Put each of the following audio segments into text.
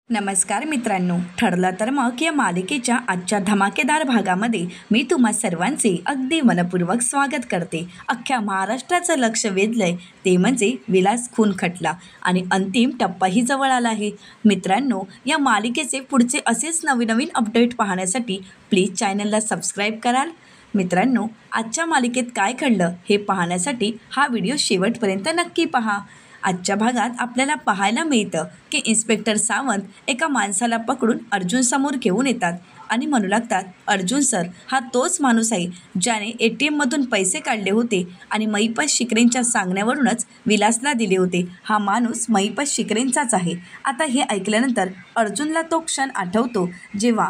नमस्कार मित्रांनो, ठरलं तर मग या मालिकेच्या आजच्या धमाकेदार भागामध्ये मी तुम्हा सर्वांचे अगदी मनपूर्वक स्वागत करते. अख्ख्या महाराष्ट्राचं लक्ष वेधलंय ते म्हणजे विलास खून खटला आणि अंतिम टप्पाही जवळ आला आहे. मित्रांनो, या मालिकेचे पुढचे असेच नवीन अपडेट पाहण्यासाठी प्लीज चॅनलला सबस्क्राईब कराल. मित्रांनो, आजच्या मालिकेत काय घडलं हे पाहण्यासाठी हा व्हिडिओ शेवटपर्यंत नक्की पहा. आजच्या भागात आपल्याला पाहायला मिळतं की इन्स्पेक्टर सावंत एका माणसाला पकडून अर्जुन समोर घेऊन येतात आणि म्हणू लागतात, अर्जुन सर, हा तोच माणूस आहे ज्याने ATMमधून पैसे काढले होते आणि महिपत शिकरेंच्या सांगण्यावरूनच विलासला दिले होते. हा माणूस महिपत शिकरेंचाच आहे. आता हे ऐकल्यानंतर अर्जुनला तो क्षण आठवतो जेव्हा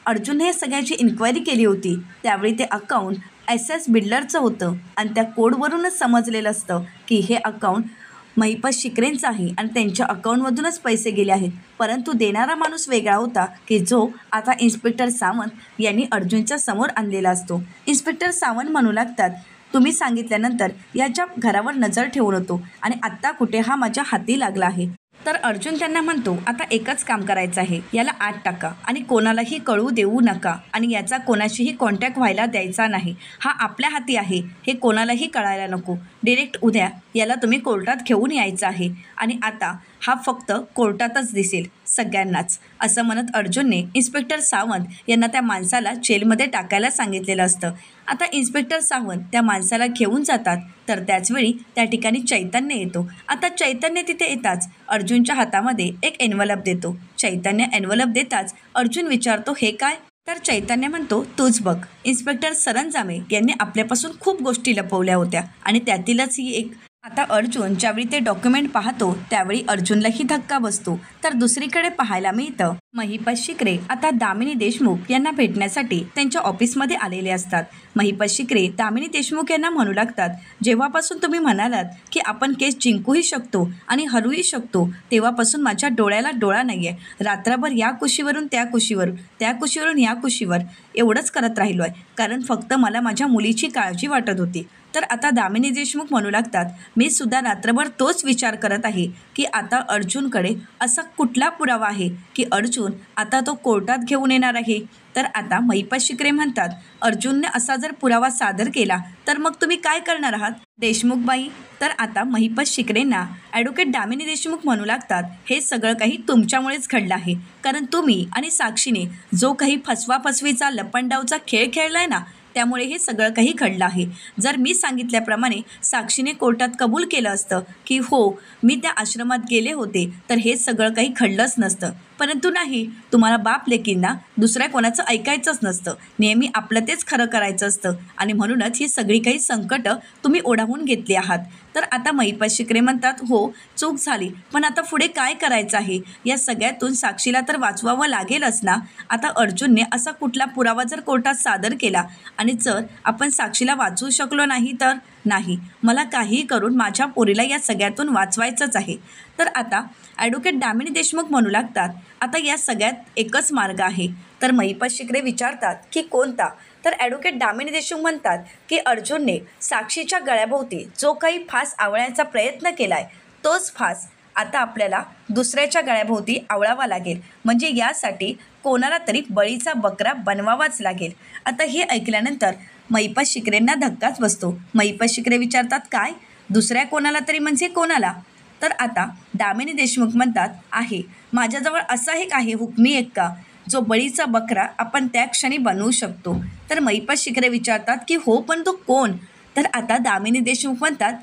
अर्जुनने सगळ्याची इन्क्वायरी केली होती. त्यावेळी ते अकाउंट SS बिल्डरचं होतं आणि त्या कोडवरूनच समजलेलं असतं की हे अकाउंट महिपत शिकरेंचं आहे आणि त्यांच्या अकाउंटमधूनच पैसे गेले आहेत. परंतु देणारा माणूस वेगळा होता की जो आता इन्स्पेक्टर सावंत यांनी अर्जुनच्या समोर आणलेला असतो. इन्स्पेक्टर सावंत म्हणू लागतात, तुम्ही सांगितल्यानंतर याच्या घरावर नजर ठेवून होतो आणि आत्ता कुठे हा माझ्या हाती लागला आहे. तर अर्जुन त्यांना म्हणतो, आता एकच काम करायचं आहे, याला आत टाका आणि कोणालाही कळू देऊ नका आणि याचा कोणाशीही कॉन्टॅक्ट व्हायला द्यायचा नाही. हा आपल्या हाती आहे, हे कोणालाही कळायला नको. डिरेक्ट उद्या याला तुम्ही कोर्टात घेऊन यायचं आहे आणि आता हा फक्त कोर्टातच दिसेल सगळ्यांनाच, असं म्हणत अर्जुनने इन्स्पेक्टर सावंत यांना त्या माणसाला जेलमध्ये टाकायला सांगितलेलं असतं. आता इन्स्पेक्टर सावंत त्या माणसाला घेऊन जातात तर त्याचवेळी त्या ठिकाणी चैतन्य येतो. आता चैतन्य तिथे येताच अर्जुनच्या हातामध्ये एक एन्व्हलप देतो. चैतन्य एन्व्हलप देताच अर्जुन विचारतो, हे काय? तर चैतन्य म्हणतो, तूच बघ. इन्स्पेक्टर सरंजामे यांनी आपल्यापासून खूप गोष्टी लपवल्या होत्या आणि त्यातीलच ही एक. आता अर्जुन ज्यावेळी ते डॉक्युमेंट पाहतो त्यावेळी अर्जुनलाही धक्का बसतो. तर दुसरीकडे पाहायला मिळतं महिपत शिकरे आता दामिनी देशमुख यांना भेटण्यासाठी त्यांच्या ऑफिसमध्ये आलेले असतात. महिपत शिकरे दामिनी देशमुख यांना म्हणू लागतात, जेव्हापासून तुम्ही म्हणालात की आपण केस जिंकूही शकतो आणि हरवूही शकतो तेव्हापासून माझ्या डोळ्याला डोळा नाही आहे. रात्रभर या कुशीवरून त्या कुशीवर, त्या कुशीवरून या कुशीवर एवढंच करत राहिलो आहे, कारण फक्त मला माझ्या मुलीची काळजी वाटत होती. तर आता दामिनी देशमुख म्हणू लागतात, मी सुद्धा रात्रभर तोच विचार करत आहे की आता अर्जुनकडे असा कुठला पुरावा आहे की अर्जुन आता तो कोर्टात घेऊन येणार आहे. तर आता महिपत शिकरे म्हणतात, अर्जुनने असा जर पुरावा सादर केला तर मग तुम्ही काय करणार आहात देशमुखबाई? तर आता महिपत शिकरेंना ॲडव्होकेट दामिनी देशमुख म्हणू लागतात, हे सगळं काही तुमच्यामुळेच घडलं आहे, कारण तुम्ही आणि साक्षीने जो काही फसवाफसवीचा लपंडावचा खेळ खेळला आहे ना, त्यामुळे हे सगळं काही घडलं आहे. जर मी सांगितल्याप्रमाणे साक्षीने कोर्टात कबूल केलं असतं की हो मी त्या आश्रमात गेले होते तर हे सगळं काही घडलंच नसतं. परंतु नाही, तुम्हाला बाप लेकींना दुसऱ्या कोणाचं ऐकायचंच नसतं, नेहमी आपलं तेच खरं करायचं असतं आणि म्हणूनच ही सगळी काही संकटं तुम्ही ओढावून घेतली आहात. तर आता महिपत शिकरे म्हणतात, हो चूक झाली, पण आता पुढे काय करायचं आहे? या सगळ्यातून साक्षीला तर वाचवावं लागेलच ना. आता अर्जुनने असा कुठला पुरावा जर कोर्टात सादर केला आणि जर आपण साक्षीला वाचवू शकलो नाही तर नाही, मला काहीही करून माझ्या पोरीला या सगळ्यातून वाचवायचंच आहे. तर आता ॲडव्होकेट दामिनी देशमुख म्हणू लागतात, आता या सगळ्यात एकच मार्ग आहे. तर महिपत शिकरे विचारतात की कोणता? तर ॲडव्होकेट दामिनी देशमुख म्हणतात की अर्जुनने साक्षीच्या गळ्याभोवती जो काही फास आवळण्याचा प्रयत्न केला आहे तोच फास आता आपल्याला दुसऱ्याच्या गळ्याभोवती आवळावा लागेल, म्हणजे यासाठी कोणाला तरी बळीचा बकरा बनवावाच लागेल. आता हे ऐकल्यानंतर महिपत शिकरेंना धक्काच बसतो. महिपत शिकरे विचारतात, काय? दुसऱ्या कोणाला तरी म्हणजे कोणाला? तर आता दामिनी देशमुख म्हणतात, आहे माझ्याजवळ असा एक आहे हुकमी एक्का, जो बळीचा बकरा आपण त्या क्षणी बनवू शकतो. तर महिपत शिकरे विचारतात की हो, पण तो कोण? तर आता दामिनी देशमुख म्हणतात,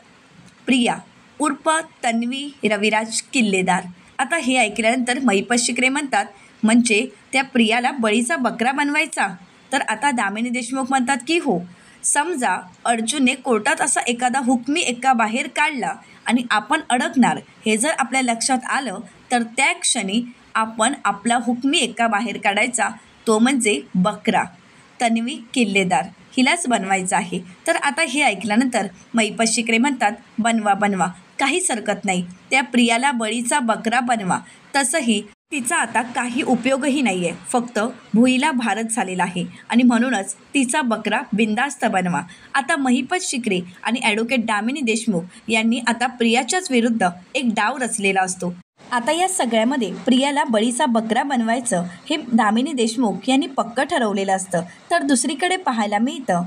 प्रिया उर्फ तन्वी रविराज किल्लेदार. आता हे ऐकल्यानंतर महिपत शिकरे म्हणतात, म्हणजे त्या प्रियाला बळीचा बकरा बनवायचा? तर आता दामिनी देशमुख म्हणतात की हो, समजा अर्जुनने कोर्टात असा एखादा हुकमी एक्का बाहेर काढला आणि आपण अडकणार हे जर आपल्या लक्षात आलं तर त्या क्षणी आपण आपला हुकमी एक्का बाहेर काढायचा, तो म्हणजे बकरा तन्वी किल्लेदार, हिलाच बनवायचं आहे. तर आता हे ऐकल्यानंतर महिपत शिकरे म्हणतात, बनवा, काहीच हरकत नाही, त्या प्रियाला बळीचा बकरा बनवा. तसंही तिचा आता काही उपयोगही नाही आहे, फक्त भुईला भारच झालेला आहे आणि म्हणूनच तिचा बकरा बिंदास्त बनवा. आता महिपत शिकरे आणि ॲडव्होकेट दामिनी देशमुख यांनी आता प्रियाच्याच विरुद्ध एक डाव रचलेला असतो. आता या सगळ्यामध्ये प्रियाला बळीचा बकरा बनवायचं हे दामिनी देशमुख यांनी पक्क ठरवलेलं असतं. तर दुसरीकडे पाहायला मिळतं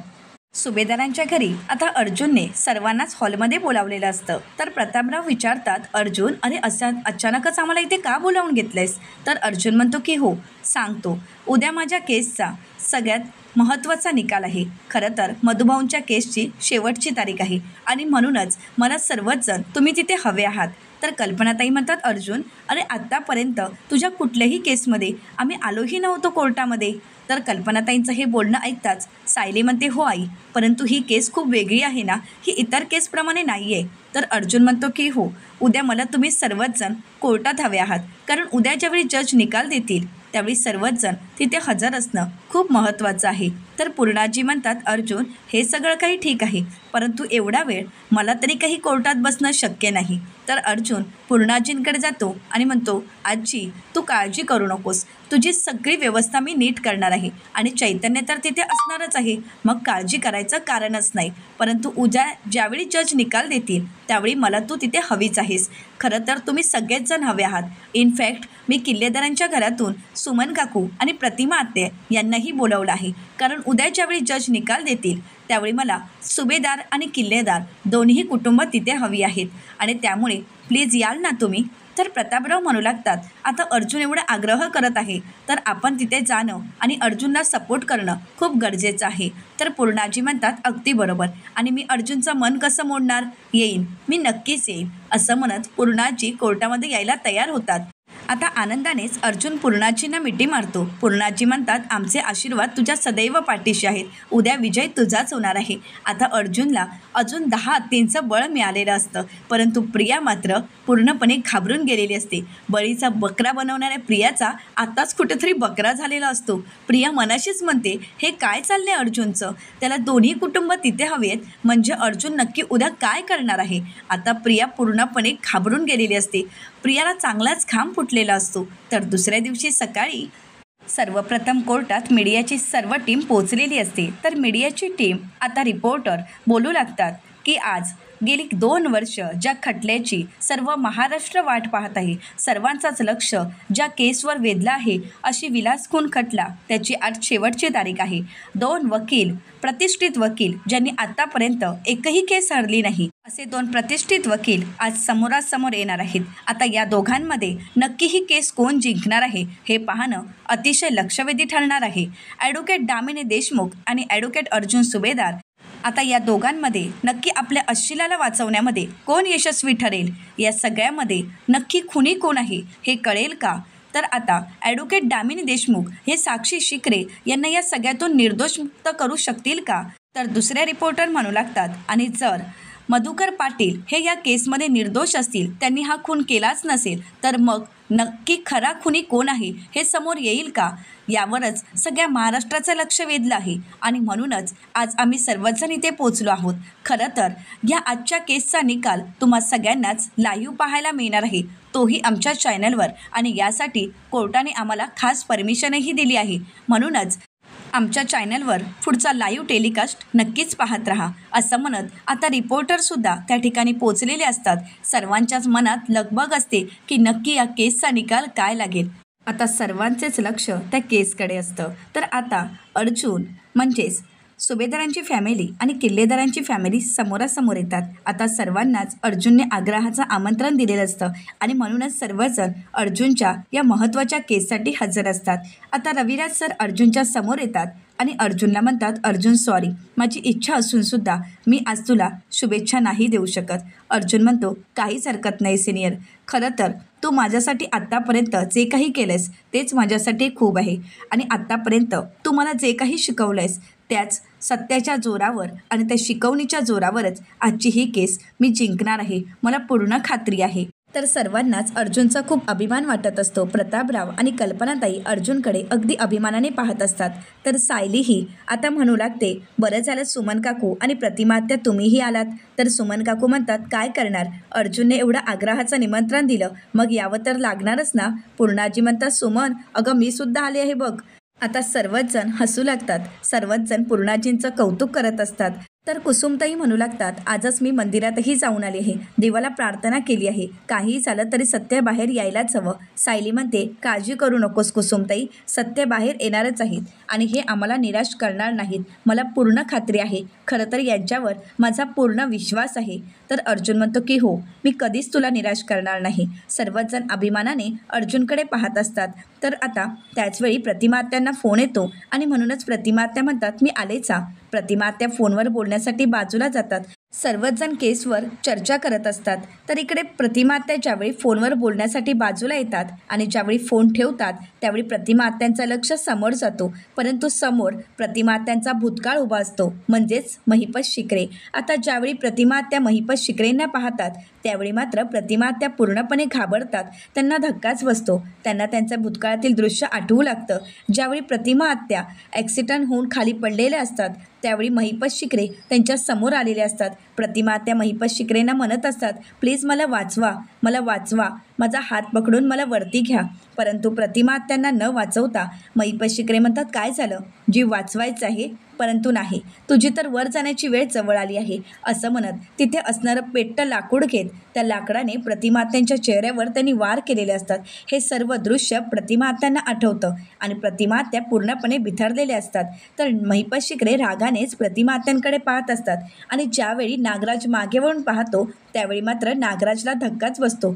सुभेदारांच्या घरी आता अर्जुनने सर्वांनाच हॉलमध्ये बोलावलेलं असतं. तर प्रतापराव विचारतात, अर्जुन अरे अचानकच आम्हाला इथे का बोलावून घेतलंयस? तर अर्जुन म्हणतो की हो सांगतो, उद्या माझ्या केसचा सगळ्यात महत्त्वाचा निकाल आहे. खरं तर मधुभाऊंच्या केसची शेवटची तारीख आहे आणि म्हणूनच मला सर्वच जण तुम्ही तिथे हवे आहात. तर कल्पनाताई म्हणतात, अर्जुन अरे आत्तापर्यंत तुझ्या कुठल्याही केसमध्ये आम्ही आलोही नव्हतो कोर्टामध्ये. तर कल्पनाताईंचं हे बोलणं ऐकताच सायली म्हणते, हो आई, परंतु ही केस खूप वेगळी आहे ना, ही इतर केसप्रमाणे नाही आहे. तर अर्जुन म्हणतो की हो, उद्या मला तुम्ही सर्वच जण कोर्टात हवे आहात, कारण उद्या ज्यावेळी जज निकाल देतील त्यावेळी सर्वच जण तिथे हजर असणं खूप महत्त्वाचं आहे. तर पूर्णाजी म्हणतात, अर्जुन हे सगळं काही ठीक आहे, परंतु एवढा वेळ मला तरी काही कोर्टात बसणं शक्य नाही. तर अर्जुन पूर्णाजींकडे जातो आणि म्हणतो, आजी तू काळजी करू नकोस, तुझी सगळी व्यवस्था मी नीट करणार आहे आणि चैतन्य तर तिथे असणारच आहे, मग काळजी करायचं कारणच नाही. परंतु उद्या ज्यावेळी जज निकाल देतील त्यावेळी मला तू तिथे हवीच आहेस. खरं तर तुम्ही सगळेच जण हवे आहात. इनफॅक्ट मी किल्लेदारांच्या घरातून सुमन काकू आणि प्रतिमा आत्या यांनाही बोलावलं आहे, कारण उद्या ज्यावेळी जज निकाल देतील त्यावेळी मला सुभेदार आणि किल्लेदार दोन्ही कुटुंब तिथे हवी आहेत आणि त्यामुळे प्लीज याल ना तुम्ही. तर प्रतापराव म्हणू लागतात, आता अर्जुन एवढा आग्रह करत आहे तर आपण तिथे जाणं आणि अर्जुनला सपोर्ट करणं खूप गरजेचं आहे. तर पूर्णाजी म्हणतात, अगदी बरोबर, आणि मी अर्जुनचं मन कसं मोडणार, येईन, मी नक्कीच येईन, असं म्हणत पूर्णाजी कोर्टामध्ये यायला तयार होतात. आता आनंदानेच अर्जुन पूर्णाजींना मिठी मारतो. पूर्णाजी म्हणतात, आमचे आशीर्वाद तुझ्या सदैव पाठीशी आहेत, उद्या विजय तुझाच होणार आहे. आता अर्जुनला अजून 10 हत्तींचं बळ मिळालेलं असतं, परंतु प्रिया मात्र पूर्णपणे घाबरून गेलेली असते. बळीचा बकरा बनवणाऱ्या प्रियाचा आताच कुठेतरी बकरा झालेला असतो. प्रिया मनाशीच म्हणते, हे काय चाललंय अर्जुनचं, त्याला दोन्ही कुटुंब तिथे हवेत, म्हणजे अर्जुन नक्की उद्या काय करणार आहे. आता प्रिया पूर्णपणे घाबरून गेलेली असते. प्रियाला चांगलाच घाम फुटलेला असतो. तर दुसऱ्या दिवशी सकाळी सर्वप्रथम कोर्टात मीडियाची सर्व टीम पोहोचलेली असते. तर मीडियाची टीम आता रिपोर्टर बोलू लागतात की आज गेली 2 वर्ष ज्या खटल्याची सर्व महाराष्ट्र वाट पाहत आहे, सर्वांचाच लक्ष ज्या केसवर वेधलं आहे, अशी विलास खून खटला त्याची आज शेवटची तारीख आहे. 2 वकील, प्रतिष्ठित वकील ज्यांनी आतापर्यंत एकही केस हरली नाही, असे 2 प्रतिष्ठित वकील आज समोरासमोर येणार आहेत. आता या दोघांमध्ये नक्की ही केस कोण जिंकणार आहे हे पाहणं अतिशय लक्षवेधी ठरणार आहे. ॲडव्होकेट दामिनी देशमुख आणि ॲडव्होकेट अर्जुन सुभेदार, आता या दोघांमध्ये नक्की आपल्या अश्लीलाला वाचवण्यामध्ये कोण यशस्वी ठरेल, या सगळ्यामध्ये नक्की खुनी कोण आहे हे कळेल का? तर आता ॲडव्होकेट दामिनी देशमुख हे साक्षी शिकरे यांना या सगळ्यातून निर्दोष मुक्त करू शकतील का? तर दुसऱ्या रिपोर्टर म्हणू लागतात, आणि जर मधुकर पाटील हे या केसमध्ये निर्दोष असतील, त्यांनी हा खून केलाच नसेल, तर मग नक्की खरा खुनी कोण आहे हे समोर येईल का? यावरच सगळ्या महाराष्ट्राचं लक्ष वेधलं आहे आणि म्हणूनच आज आम्ही सर्वजण इथे पोचलो आहोत. खरं तर या आजच्या केसचा निकाल तुम्हा सगळ्यांनाच लाईव्ह पाहायला मिळणार आहे, तोही आमच्या चॅनलवर, आणि यासाठी कोर्टाने आम्हाला खास परमिशनही दिली आहे. म्हणूनच आमच्या चॅनलवर पुढचा लाईव्ह टेलिकास्ट नक्कीच पाहत राहा, असं म्हणत आता रिपोर्टरसुद्धा त्या ठिकाणी पोचलेले असतात. सर्वांच्याच मनात लगबग असते की नक्की या केसचा निकाल काय लागेल. आता सर्वांचेच लक्ष त्या केसकडे असतं. तर आता अर्जुन म्हणजेच सुभेदारांची फॅमिली आणि किल्लेदारांची फॅमिली समोरासमोर येतात. आता सर्वांनाच अर्जुनने आग्रहाचं आमंत्रण दिलेलं असतं आणि म्हणूनच सर्वजण अर्जुनच्या या महत्त्वाच्या केससाठी हजर असतात. आता रविराज सर अर्जुनच्या समोर येतात आणि अर्जुनला म्हणतात, अर्जुन सॉरी, माझी इच्छा असूनसुद्धा मी आज तुला शुभेच्छा नाही देऊ शकत. अर्जुन म्हणतो, काहीच हरकत नाही सिनियर, खरं तर तू माझ्यासाठी आत्तापर्यंत जे काही केलंस तेच माझ्यासाठी खूप आहे आणि आत्तापर्यंत तू मला जे काही शिकवलं आहेस त्याच सत्याच्या जोरावर आणि त्या शिकवणीच्या जोरावरच आजची ही केस मी जिंकणार आहे, मला पूर्ण खात्री आहे. तर सर्वांनाच अर्जुनचा खूप अभिमान वाटत असतो. प्रतापराव आणि कल्पनाताई अर्जुनकडे अगदी अभिमानाने पाहत असतात. तर सायलीही आता म्हणू लागते, बरं झालं सुमन काकू आणि प्रतिमा आत्या तुम्हीही आलात. तर सुमन काकू म्हणतात, काय करणार, अर्जुनने एवढं आग्रहाचं निमंत्रण दिलं, मग यावं तर लागणारच ना. पूर्णाजी म्हणतात, सुमन अगं मी सुद्धा आले आहे बघ. आता सर्वच जण हसू लागतात. सर्वच जण पूर्णाजींचं कौतुक करत असतात. तर कुसुमताई म्हणू लागतात, आजच मी मंदिरातही जाऊन आली आहे, देवाला प्रार्थना केली आहे, काहीही झालं तरी सत्य बाहेर यायलाच हवं. सायली म्हणते, काळजी करू नकोस कुसुमताई, सत्य बाहेर येणारच आहेत आणि हे आम्हाला निराश करणार नाहीत. मला पूर्ण खात्री आहे, खरं तर यांच्यावर माझा पूर्ण विश्वास आहे. तर अर्जुन म्हणतो की हो, मी कधीच तुला निराश करणार नाही. सर्वच जण अभिमानाने अर्जुनकडे पाहत असतात. तर आता त्याचवेळी प्रतिमा आत्यांना फोन येतो आणि म्हणूनच प्रतिमा आत्या म्हणतात, मी आलेच हा. प्रतिमा आत्या फोनवर बोलण्यासाठी बाजूला जातात. सर्वच जण केसवर चर्चा करत असतात. तर इकडे प्रतिमा आत्या ज्यावेळी फोनवर बोलण्यासाठी बाजूला येतात आणि ज्यावेळी फोन ठेवतात त्यावेळी प्रतिमा आत्यांचं लक्ष समोर जातो, परंतु समोर प्रतिमा आत्यांचा भूतकाळ उभा असतो, म्हणजेच महिपत शिकरे. आता ज्यावेळी प्रतिमा आत्या महिपत शिकरेंना पाहतात त्यावेळी मात्र प्रतिमा आत्या पूर्णपणे घाबरतात. त्यांना धक्काच बसतो. त्यांना त्यांच्या भूतकाळातील दृश्य आठवू लागतं. ज्यावेळी प्रतिमा आत्या ॲक्सिडेंट होऊन खाली पडलेल्या असतात त्यावेळी महिपत शिकरे त्यांच्या समोर आलेले असतात. प्रतिमा आत्या महिपत शिकरेंना म्हणत असतात, प्लीज मला वाचवा, मला वाचवा, माझा हात पकडून मला वरती घ्या. परंतु प्रतिमा आत्यांना न वाचवता महिपत शिकरे म्हणतात, काय झालं, जीव वाचवायचं आहे परंतु नाही, तुझी तर वर जाण्याची वेळ जवळ आली आहे, असं म्हणत तिथे असणारं पेट्ट लाकूड घेत त्या लाकडाने प्रतिमा आत्यांच्या चेहऱ्यावर त्यांनी वार केलेले असतात. हे सर्व दृश्य प्रतिमा आत्यांना आठवतं आणि प्रतिमा आत्या पूर्णपणे बिथरलेले असतात. तर महिपत शिकरे रागानेच प्रतिमा आत्यांकडे पाहत असतात आणि ज्यावेळी नागराज मागे वळून पाहतो त्यावेळी मात्र नागराजला धक्काच बसतो,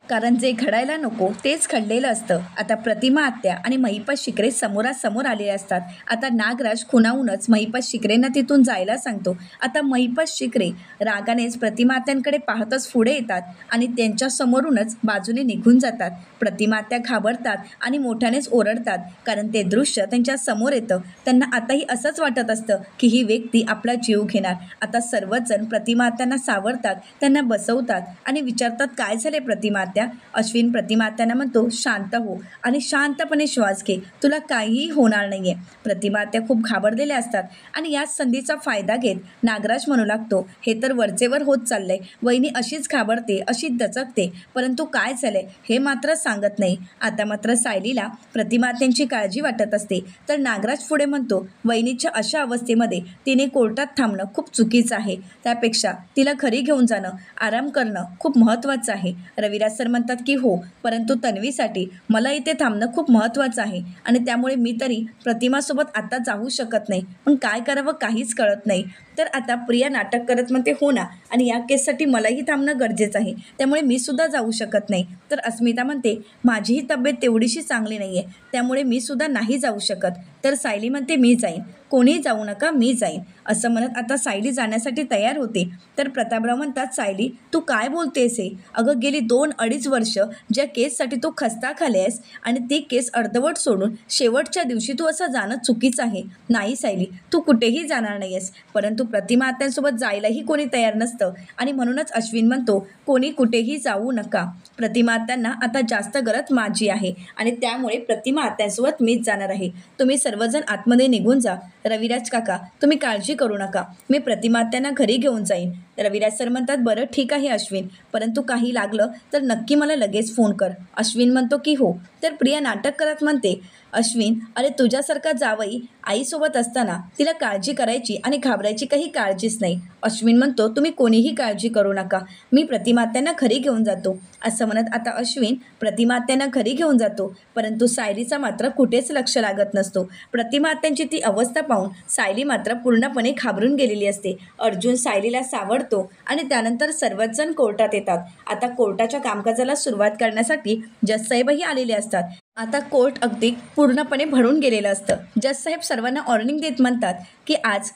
कारण जे घडायला नको तेच घडलेलं असतं. आता प्रतिमा आत्या आणि महिपत शिकरे समोरासमोर आलेले असतात. आता नागराज खुणावूनच महिपत शिकरेंना तिथून जायला सांगतो. आता महिपत शिकरे रागानेच प्रतिमा आत्यांकडे पाहतच पुढे येतात आणि त्यांच्या समोरूनच बाजूने निघून जातात. प्रतिमा आत्या घाबरतात आणि मोठ्यानेच ओरडतात, कारण ते दृश्य त्यांच्या समोर येतं. त्यांना आताही असंच वाटत असतं की ही व्यक्ती आपला जीव घेणार. आता सर्वच जण प्रतिमा आत्यांना सावरतात, त्यांना बसवतात आणि विचारतात, काय झाले प्रतिमा आत्या? अश्विन प्रतिमा आत्यांना म्हणतो, शांत हो आणि शांतपणे श्वास घे, तुला काहीही होणार नाहीये. प्रतिमा आत्या खूप घाबरलेल्या असतात आणि याच संधीचा फायदा घेत नागराज म्हणू लागतो, हे तर वरचेवर होत चाललंय, वहिनी अशीच घाबरते, अशीच दचकते, परंतु काय झालंय हे मात्र सांगत नाही. आता मात्र सायलीला प्रतिमा आत्यांची काळजी वाटत असते. तर नागराज पुढे म्हणतो, वहिनीच्या अशा अवस्थेमध्ये तिने कोर्टात थांबणं खूप चुकीचं आहे, त्यापेक्षा तिला घरी घेऊन जाणं, आराम करणं खूप महत्त्वाचं आहे. रविराज सर म्हणतात की हो, परंतु तन्वीसाठी मला इथे थांबणं खूप महत्त्वाचं आहे आणि त्यामुळे मी तरी प्रतिमासोबत आता जाऊ शकत नाही, पण काय करावं काहीच कळत नाही. तर आता प्रिया नाटक करत म्हणते, हो ना, आणि या केससाठी मलाही थांबणं गरजेचं आहे, त्यामुळे मी सुद्धा जाऊ शकत नाही. तर अस्मिता म्हणते, माझीही तब्येत तेवढीशी चांगली नाही आहे, त्यामुळे मी सुद्धा नाही जाऊ शकत. तर सायली म्हणते, मी जाईन, कोणीही जाऊ नका, मी जाईन, असं म्हणत आता सायली जाण्यासाठी तयार होते. तर प्रतापराव म्हणतात, सायली तू काय बोलतेस हे? अगं गेली 2-2.5 वर्ष ज्या केससाठी तू खस्ता खाल्ल्यास आणि ती केस अर्धवट सोडून शेवटच्या दिवशी तू असं जाणं चुकीचं आहे. नाही सायली, तू कुठेही जाणार नाही आहेस. परंतु प्रतिमा आत्यांसोबत जायलाही कोणी तयार नसतं आणि म्हणूनच अश्विन म्हणतो, कोणी कुठेही जाऊ नका. प्रतिमा आत्यांना आता जास्त गरज माझी आहे आणि त्यामुळे प्रतिमा आत्यांसोबत मीच जाणार आहे. तुम्ही सर्वजण आतमध्ये निघून जा. रविराज काका तुम्ही काळजी करू नका, मी प्रतिमा आत्यांना घरी घेऊन जाईन. रविराज सर म्हणतात, बरं ठीक आहे अश्विन, परंतु काही लागलं तर नक्की मला लगेच फोन कर. अश्विन म्हणतो की हो. तर प्रिया नाटक करत म्हणते, अश्विन अरे तुझ्यासारखा जावई आईसोबत असताना तिला काळजी करायची आणि घाबरायची काही काळजीच नाही. अश्विन म्हणतो, तुम्ही कोणीही काळजी करू नका, मी प्रतिमा आत्यांना घरी घेऊन जातो. असं म्हणत आता अश्विन प्रतिमा आत्यांना घरी घेऊन जातो. परंतु सायलीचा मात्र कुठेच लक्ष लागत नसतो. प्रतिमा आत्यांची ती अवस्था पाहून सायली मात्र पूर्णपणे घाबरून गेलेली असते. अर्जुन सायलीला सावरतो आणि त्यानंतर सर्वच जण कोर्टात येतात. आता कोर्टाच्या कामकाजाला सुरुवात करण्यासाठी जज साहेबही आलेले असतात. आता कोर्ट अगदी पूर्णपणे भरून गेलेलं असतं. जज साहेब सर्वांना वॉर्निंग देत म्हणतात की आज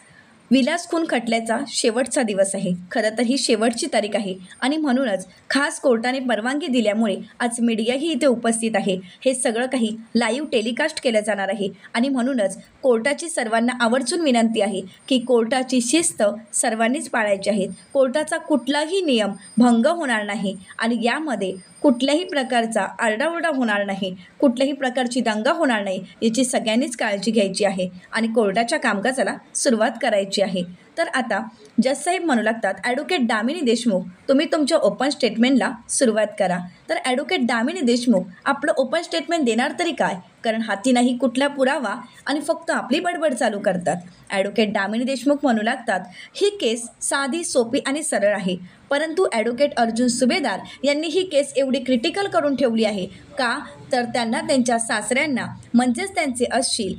विलास खून खटल्याचा शेवटचा दिवस आहे. खरं तर ही शेवटची तारीख आहे आणि म्हणूनच खास कोर्टाने परवानगी दिल्यामुळे आज मीडियाही इथे उपस्थित आहे. हे सगळं काही लाईव्ह टेलिकास्ट केलं जाणार आहे आणि म्हणूनच कोर्टाची सर्वांना आवर्जून विनंती आहे की कोर्टाची शिस्त सर्वांनीच पाळायची आहे. कोर्टाचा कुठलाही नियम भंग होणार नाही आणि यामध्ये कुठल्याही प्रकारचा आरडाओरडा होणार नाही, कुठल्याही प्रकारची दंगा होणार नाही, याची सगळ्यांनीच काळजी घ्यायची आहे आणि कोर्टाच्या कामकाजाला सुरुवात करायची आहे. तर आता जज साहेब म्हणू लागतात, ॲडव्होकेट दामिनी देशमुख, तुम्ही तुमच्या ओपन स्टेटमेंटला सुरुवात करा. तर ॲडव्होकेट दामिनी देशमुख आपलं ओपन स्टेटमेंट देणार तरी काय, कारण हाती नाही कुठला पुरावा आणि फक्त आपली बडबड चालू करतात. ॲडव्होकेट दामिनी देशमुख म्हणू लागतात, ही केस साधी, सोपी आणि सरळ आहे, परंतु ॲडव्होकेट अर्जुन सुभेदार यांनी ही केस एवढी क्रिटिकल करून ठेवली आहे का, तर त्यांना त्यांच्या सासऱ्यांना म्हणजेच त्यांचे असशील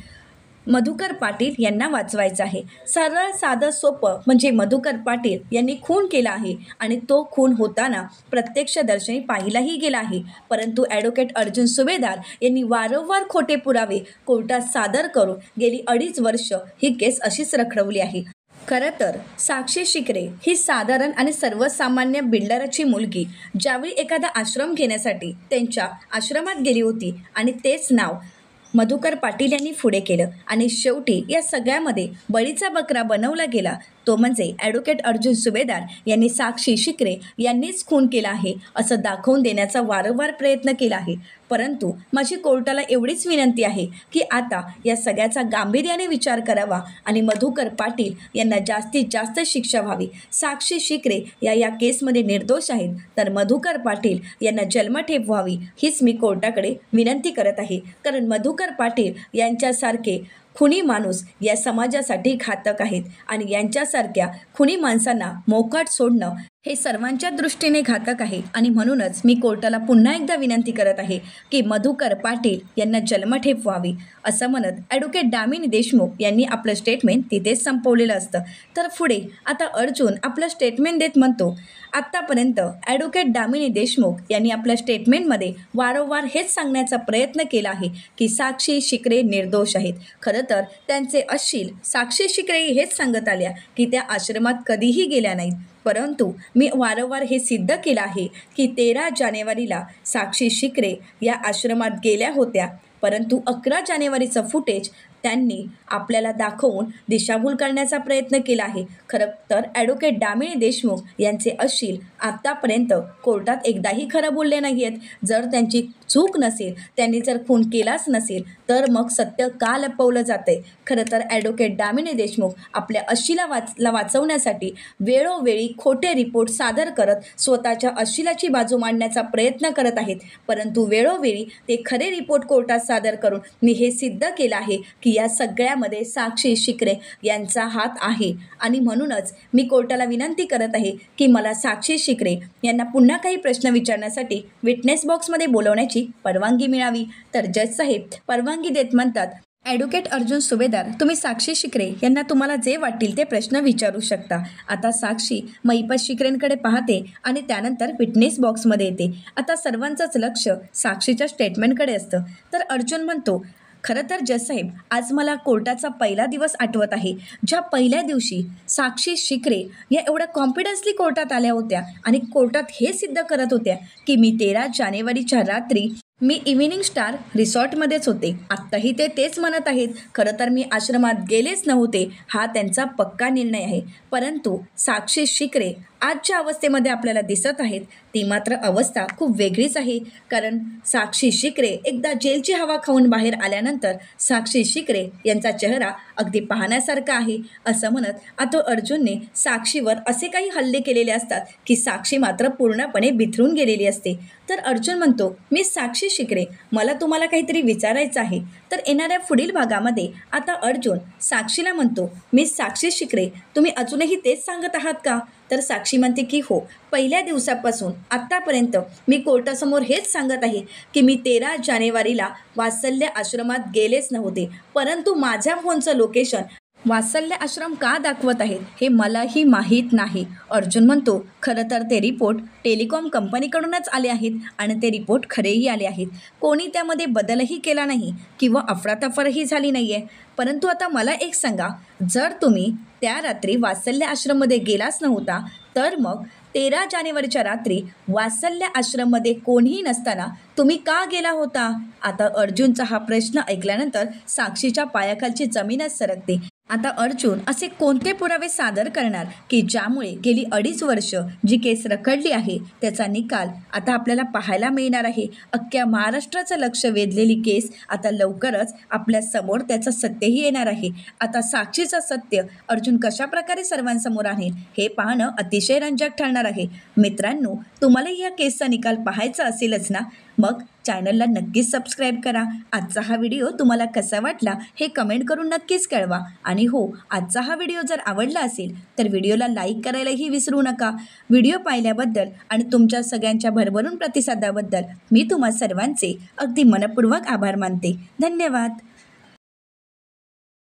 मधुकर पाटील यांना वाचवायचं आहे. सरळ साधं सोपं म्हणजे मधुकर पाटील यांनी खून केला आहे आणि तो खून होताना प्रत्यक्षदर्शनी पाहिलाही गेला आहे, परंतु ॲडव्होकेट अर्जुन सुभेदार यांनी वारंवार खोटे पुरावे कोर्टात सादर करून गेली 2.5 वर्ष ही केस अशीच रखडवली आहे. खरं तर साक्षी शिकरे ही साधारण आणि सर्वसामान्य बिल्डराची मुलगी ज्यावेळी एखादा आश्रम घेण्यासाठी त्यांच्या आश्रमात गेली होती आणि तेच नाव मधुकर पाटील यांनी पुढे केलं आणि शेवटी या सगळ्यामध्ये बळीचा बकरा बनवला गेला तो म्हणजे ॲडव्होकेट अर्जुन सुभेदार यांनी साक्षी शिकरे यांनीच खून केला आहे असं दाखवून देण्याचा वारंवार प्रयत्न केला आहे. परंतु माझी कोर्टाला एवढीच विनंती आहे की आता या सगळ्याचा गांभीर्याने विचार करावा आणि मधुकर पाटील यांना जास्तीत जास्त शिक्षा व्हावी. साक्षी शिकरे या केसमध्ये निर्दोष आहेत, तर मधुकर पाटील यांना जन्मठेप व्हावी हीच मी कोर्टाकडे विनंती करत आहे, कारण मधुकर पाटील यांच्यासारखे खुनी माणूस या समाजासाठी घातक आहेत आणि यांच्यासारख्या खुनी माणसांना मोकाट सोडणं हे सर्वांच्या दृष्टीने घातक आहे. आणि म्हणूनच मी कोर्टाला पुन्हा एकदा विनंती करत आहे की मधुकर पाटील यांना जन्मठेप व्हावी असं म्हणत ॲडव्होकेट दामिनी देशमुख यांनी आपलं स्टेटमेंट तिथेच संपवलेलं असतं. तर पुढे आता अर्जुन आपलं स्टेटमेंट देत म्हणतो, आत्तापर्यंत ॲडव्होकेट दामिनी देशमुख यांनी आपल्या स्टेटमेंटमध्ये वारंवार हेच सांगण्याचा प्रयत्न केला आहे की साक्षी शिकरे निर्दोष आहेत. खरं तर त्यांचे असशील साक्षी शिकरेही हेच सांगत आल्या की त्या आश्रमात कधीही गेल्या नाहीत, परंतु मी वारंवार हे सिद्ध केलं आहे की 13 जानेवारीला साक्षी शिकरे या आश्रमात गेल्या होत्या, परंतु 11 जानेवारीचं फुटेज त्यांनी आपल्याला दाखवून दिशाभूल करण्याचा प्रयत्न केला आहे. खरं तर ॲडव्होकेट दामिनी देशमुख यांचे असशील आत्तापर्यंत कोर्टात एकदाही खरं बोलले नाही आहेत. जर त्यांची चूक नसेल, त्यांनी जर खून केलाच नसेल, तर मग सत्य का लपवलं जातंय. खरं तर ॲडव्होकेट दामिनी देशमुख आपल्या अशीला वाचवण्यासाठी वेळोवेळी खोटे रिपोर्ट सादर करत स्वतःच्या अशीलाची बाजू मांडण्याचा प्रयत्न करत आहेत, परंतु वेळोवेळी ते खरे रिपोर्ट कोर्टात सादर करून मी हे सिद्ध केलं आहे की या सगळ्यामध्ये साक्षी शिकरे यांचा हात आहे. आणि म्हणूनच मी कोर्टाला विनंती करत आहे की मला साक्षी शिकरे यांना पुन्हा काही प्रश्न विचारण्यासाठी विटनेस बॉक्समध्ये बोलवण्याची परवानगी मिळावी. तर जज साहेब परवानगी देत म्हणतात, ॲडव्होकेट अर्जुन सुभेदार, तुम्ही साक्षी शिकरे यांना तुम्हाला जे वाटतील ते प्रश्न विचारू शकता. आता साक्षी महिपत शिकरेंकडे पाहते आणि त्यानंतर विटनेस बॉक्समध्ये येते. आता सर्वांचंच लक्ष साक्षीच्या स्टेटमेंटकडे असतं. तर अर्जुन म्हणतो, खरं तर जज साहेब, आज मला कोर्टाचा पहिला दिवस आठवत आहे, ज्या पहिल्या दिवशी साक्षी शिकरे या एवढ्या कॉन्फिडन्सली कोर्टात आल्या होत्या आणि कोर्टात हे सिद्ध करत होत्या की मी 13 जानेवारीच्या रात्री मी इव्हिनिंग स्टार रिसॉर्टमध्येच होते. आत्ताही ते तेच म्हणत आहेत. खरं तर मी आश्रमात गेलेच नव्हते हा त्यांचा पक्का निर्णय आहे, परंतु साक्षी शिकरे आज ज्या अवस्थेमध्ये आपल्याला दिसत आहेत ती मात्र अवस्था खूप वेगळीच आहे. कारण साक्षी शिकरे एकदा जेलची हवा खाऊन बाहेर आल्यानंतर साक्षी शिकरे यांचा चेहरा अगदी पाहण्यासारखा आहे असं म्हणत आता अर्जुनने साक्षीवर असे काही हल्ले केलेले असतात की साक्षी मात्र पूर्णपणे बिथरून गेलेली असते. तर अर्जुन म्हणतो, मी साक्षी शिकरे, मला तुम्हाला काहीतरी विचारायचं आहे. तर येणाऱ्या पुढील भागामध्ये आता अर्जुन साक्षीला म्हणतो, मी साक्षी शिकरे, तुम्ही अजूनही तेच सांगत आहात का? तर साक्षी म्हणते की हो, पहिल्या दिवसापासून आत्तापर्यंत मी कोर्टासमोर हेच सांगत आहे की मी 13 जानेवारीला वात्सल्य आश्रमात गेलेच नव्हते, परंतु माझ्या फोनचं लोकेशन वात्सल्य आश्रम का दाखवत आहेत हे मलाही माहीत नाही. अर्जुन म्हणतो, खरं तर ते रिपोर्ट टेलिकॉम कंपनीकडूनच आले आहेत आणि ते रिपोर्ट खरेही आले आहेत. कोणी त्यामध्ये बदलही केला नाही किंवा अफरातफरही झाली नाही आहे. परंतु आता मला एक सांगा, जर तुम्ही त्या रात्री वात्सल्य आश्रममध्ये गेलाच नव्हता, तर मग 13 जानेवारीच्या रात्री वात्सल्य आश्रममध्ये कोणीही नसताना तुम्ही का गेला होता? आता अर्जुनचा हा प्रश्न ऐकल्यानंतर साक्षीच्या पायाखालची जमीनच सरकते. आता अर्जुन असे कोणते पुरावे सादर करणार की ज्यामुळे गेली 2.5 वर्ष जी केस रखडली आहे त्याचा निकाल आता आपल्याला पाहायला मिळणार आहे. अख्ख्या महाराष्ट्राचं लक्ष वेधलेली केस आता लवकरच आपल्या समोर त्याचं सत्यही येणार आहे. आता साक्षीचं सत्य अर्जुन कशा प्रकारे सर्वांसमोर आणेल हे पाहणं अतिशय रंजक ठरणार आहे. मित्रांनो, तुम्हाला या केसचा निकाल पाहायचा असेलच ना, मग चॅनलला नक्कीच सबस्क्राईब करा. आजचा हा व्हिडिओ तुम्हाला कसा वाटला हे कमेंट करून नक्कीच कळवा. आणि हो, आजचा हा व्हिडिओ जर आवडला असेल तर व्हिडिओला लाईक करायलाही विसरू नका. व्हिडिओ पाहिल्याबद्दल आणि तुमच्या सगळ्यांच्या भरभरून प्रतिसादाबद्दल मी तुम्हा सर्वांचे अगदी मनपूर्वक आभार मानते. धन्यवाद.